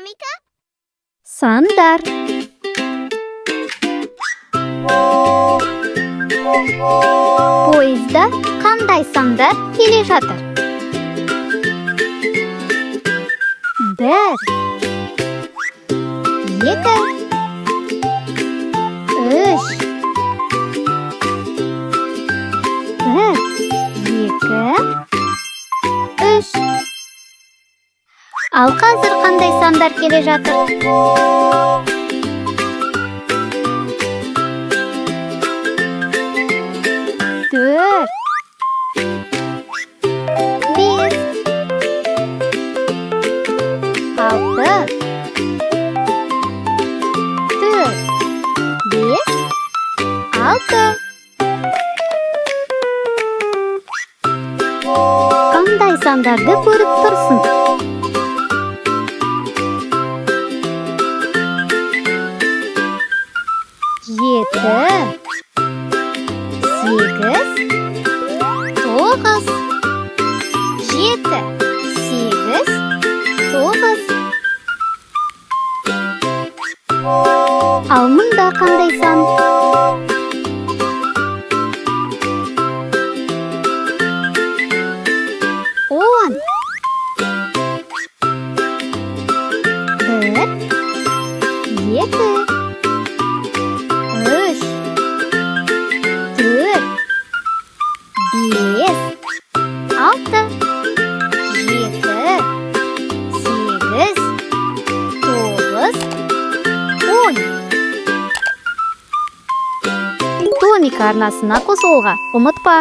Динамика. Сандар. Пойызда қандай сандар келе жатыр? 1 2 3 1 2 3. Ал қазір қандай сандар келе жатыр? 4 5 6 4 5 6. Қандай сандарды көріп тұрсың? 7 8 9 7 8 9. Ал мұнда қандай сан? 10 1 2 3 4 5 6 7 8 9 10. Домик арнасына қосылуға ұмытпа.